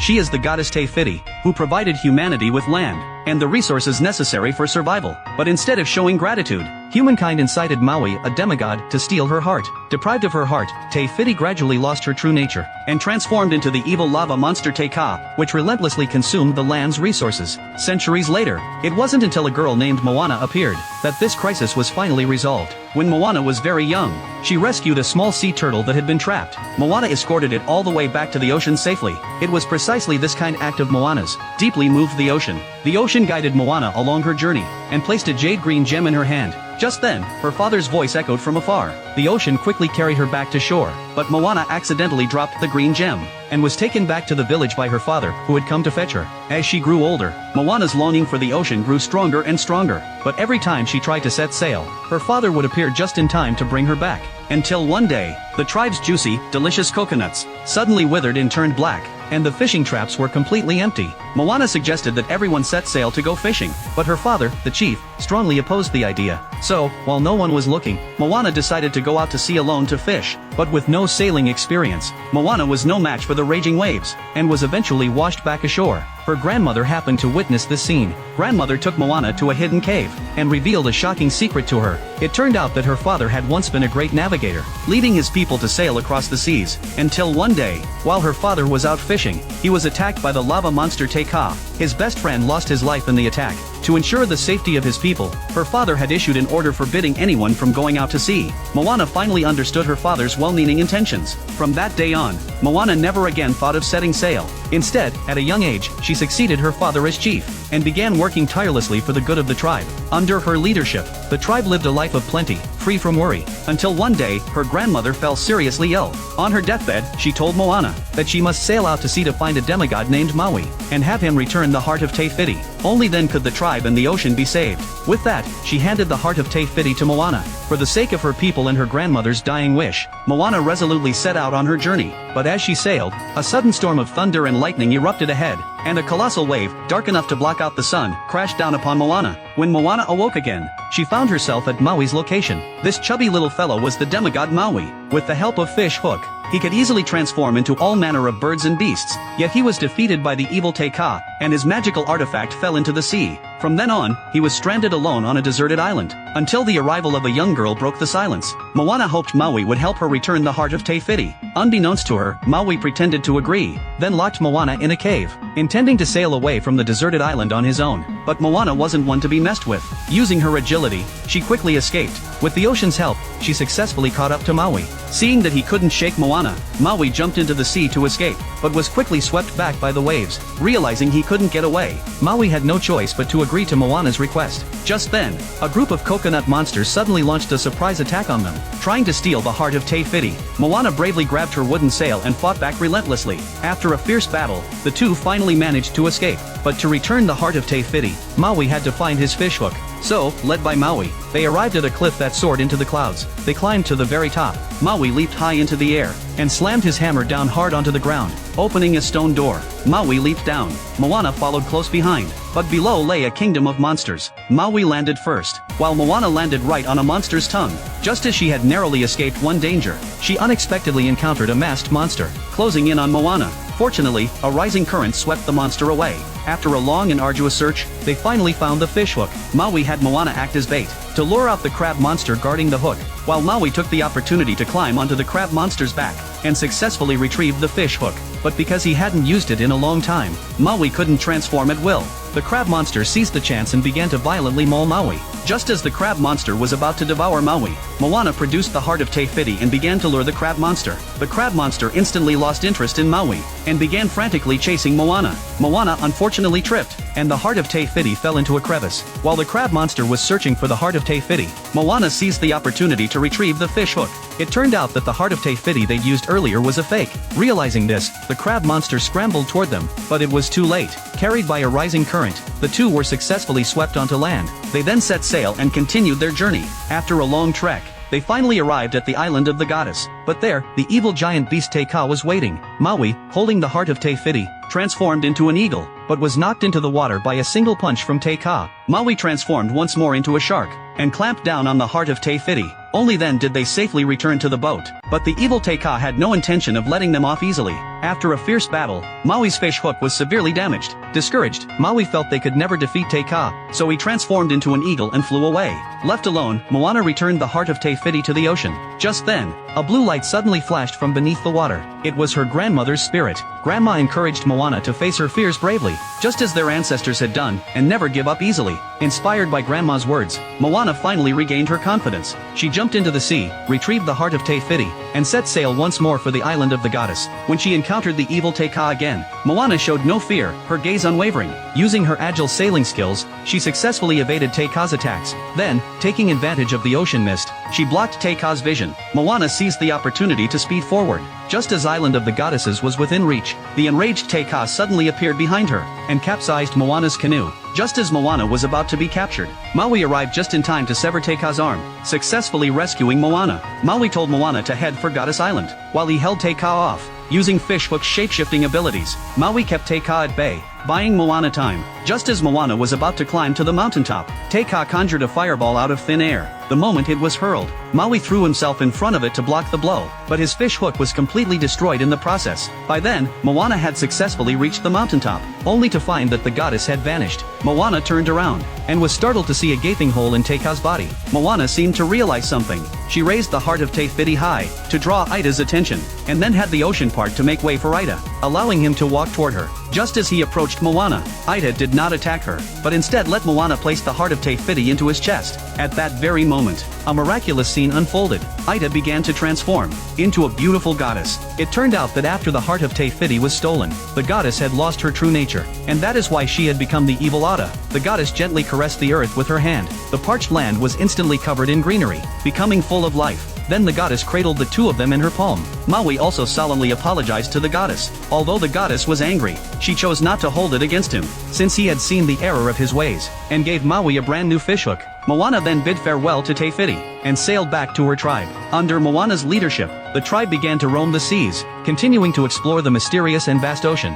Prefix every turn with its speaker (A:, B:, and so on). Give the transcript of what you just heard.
A: She is the goddess Te-Fiti, who provided humanity with land and the resources necessary for survival. But instead of showing gratitude, humankind incited Maui, a demigod, to steal her heart. Deprived of her heart, Te-Fiti gradually lost her true nature and transformed into the evil lava monster Te-Ka, which relentlessly consumed the land's resources. Centuries later, it wasn't until a girl named Moana appeared that this crisis was finally resolved. When Moana was very young, she rescued a small sea turtle that had been trapped. Moana escorted it all the way back to the ocean safely. It was precisely this kind act of Moana's deeply moved the ocean. The ocean guided Moana along her journey and placed a jade green gem in her hand. Just then, her father's voice echoed from afar. The ocean quickly carried her back to shore, but Moana accidentally dropped the green gem and was taken back to the village by her father, who had come to fetch her. As she grew older, Moana's longing for the ocean grew stronger and stronger, but every time she tried to set sail, her father would appear just in time to bring her back. Until one day, the tribe's juicy, delicious coconuts suddenly withered and turned black, and the fishing traps were completely empty. Moana suggested that everyone set sail to go fishing, but her father, the chief, strongly opposed the idea. So, while no one was looking, Moana decided to go out to sea alone to fish. But with no sailing experience, Moana was no match for the raging waves, and was eventually washed back ashore. Her grandmother happened to witness this scene. Grandmother took Moana to a hidden cave, and revealed a shocking secret to her. It turned out that her father had once been a great navigator, leading his people to sail across the seas, until one day, while her father was out fishing, he was attacked by the lava monster Te-Ka. His best friend lost his life in the attack. To ensure the safety of his people, her father had issued an order forbidding anyone from going out to sea. Moana finally understood her father's well-meaning intentions. From that day on, Moana never again thought of setting sail. Instead, at a young age, she succeeded her father as chief, and began working tirelessly for the good of the tribe. Under her leadership, the tribe lived a life of plenty, free from worry, until one day, her grandmother fell seriously ill. On her deathbed, she told Moana that she must sail out to sea to find a demigod named Maui, and have him return the heart of Te-Fiti. Only then could the tribe and the ocean be saved. With that, she handed the heart of Te-Fiti to Moana. For the sake of her people and her grandmother's dying wish, Moana resolutely set out on her journey. But as she sailed, a sudden storm of thunder and lightning erupted ahead, and a colossal wave, dark enough to block out the sun, crashed down upon Moana. When Moana awoke again, she found herself at Maui's location. This chubby little fellow was the demigod Maui. With the help of Fish Hook, he could easily transform into all manner of birds and beasts, yet he was defeated by the evil Te-Ka, and his magical artifact fell into the sea. From then on, he was stranded alone on a deserted island, until the arrival of a young girl broke the silence. Moana hoped Maui would help her return the heart of Te-Fiti. Unbeknownst to her, Maui pretended to agree, then locked Moana in a cave, intending to sail away from the deserted island on his own. But Moana wasn't one to be messed with. Using her agility, she quickly escaped. With the ocean's help, she successfully caught up to Maui. Seeing that he couldn't shake Moana, Maui jumped into the sea to escape, but was quickly swept back by the waves. Realizing he couldn't get away, Maui had no choice but to agree to Moana's request. Just then, a group of coconut monsters suddenly launched a surprise attack on them, trying to steal the heart of Te-Fiti. Moana bravely grabbed her wooden sail and fought back relentlessly. After a fierce battle, the two finally managed to escape. But to return the heart of Te-Fiti, Maui had to find his fish hook. So, led by Maui, they arrived at a cliff that soared into the clouds. They climbed to the very top. Maui leaped high into the air, and slammed his hammer down hard onto the ground, opening a stone door. Maui leaped down. Moana followed close behind, but below lay a kingdom of monsters. Maui landed first, while Moana landed right on a monster's tongue. Just as she had narrowly escaped one danger, she unexpectedly encountered a masked monster, closing in on Moana. Fortunately, a rising current swept the monster away. After a long and arduous search, they finally found the fish hook. Maui had Moana act as bait, to lure out the crab monster guarding the hook, while Maui took the opportunity to climb onto the crab monster's back, and successfully retrieved the fish hook. But because he hadn't used it in a long time, Maui couldn't transform at will. The crab monster seized the chance and began to violently maul Maui. Just as the crab monster was about to devour Maui, Moana produced the heart of Te-Fiti and began to lure the crab monster. The crab monster instantly lost interest in Maui, and began frantically chasing Moana. Moana unfortunately tripped, and the heart of Te-Fiti fell into a crevice. While the crab monster was searching for the heart of Te-Fiti, Moana seized the opportunity to retrieve the fish hook. It turned out that the heart of Te-Fiti they'd used earlier was a fake. Realizing this, the crab monster scrambled toward them, but it was too late. Carried by a rising current, the two were successfully swept onto land. They then set sail and continued their journey. After a long trek, they finally arrived at the island of the goddess. But there, the evil giant beast Te-Ka was waiting. Maui, holding the heart of Te-Fiti, transformed into an eagle, but was knocked into the water by a single punch from Te-Ka. Maui transformed once more into a shark, and clamped down on the heart of Te-Fiti. Only then did they safely return to the boat. But the evil Teika had no intention of letting them off easily. After a fierce battle, Maui's fish hook was severely damaged. Discouraged, Maui felt they could never defeat Teika, so he transformed into an eagle and flew away. Left alone, Moana returned the heart of Te Fiti to the ocean. Just then, a blue light suddenly flashed from beneath the water. It was her grandmother's spirit. Grandma encouraged Moana to face her fears bravely, just as their ancestors had done, and never give up easily. Inspired by Grandma's words, Moana finally regained her confidence. She jumped into the sea, retrieved the heart of Te Fiti, and set sail once more for the island of the goddess. When she encountered the evil Teika again, Moana showed no fear, her gaze unwavering. Using her agile sailing skills, she successfully evaded Teika's attacks. Then, taking advantage of the ocean mist, she blocked Teika's vision. Moana seized the opportunity to speed forward. Just as Island of the Goddesses was within reach, the enraged Teika suddenly appeared behind her, and capsized Moana's canoe. Just as Moana was about to be captured, Maui arrived just in time to sever Teika's arm, successfully rescuing Moana. Maui told Moana to head for Goddess Island, while he held Teika off. Using fishhook shape-shifting abilities, Maui kept Teika at bay, buying Moana time. Just as Moana was about to climb to the mountaintop, Teika conjured a fireball out of thin air. The moment it was hurled, Maui threw himself in front of it to block the blow, but his fishhook was completely destroyed in the process. By then, Moana had successfully reached the mountaintop, only to find that the goddess had vanished. Moana turned around, and was startled to see a gaping hole in Teika's body. Moana seemed to realize something. She raised the heart of Te Fiti high, to draw Ida's attention, and then had the ocean part to make way for Ida, allowing him to walk toward her. Just as he approached Moana, Ida did not attack her, but instead let Moana place the heart of Te Fiti into his chest. At that very moment, a miraculous scene unfolded. Ida began to transform into a beautiful goddess. It turned out that after the heart of Te Fiti was stolen, the goddess had lost her true nature, and that is why she had become the evil Ada. The goddess gently caressed the earth with her hand. The parched land was instantly covered in greenery, becoming full of life. Then the goddess cradled the two of them in her palm. Maui also solemnly apologized to the goddess. Although the goddess was angry, she chose not to hold it against him, since he had seen the error of his ways, and gave Maui a brand new fishhook. Moana then bid farewell to Te Fiti, and sailed back to her tribe. Under Moana's leadership, the tribe began to roam the seas, continuing to explore the mysterious and vast ocean.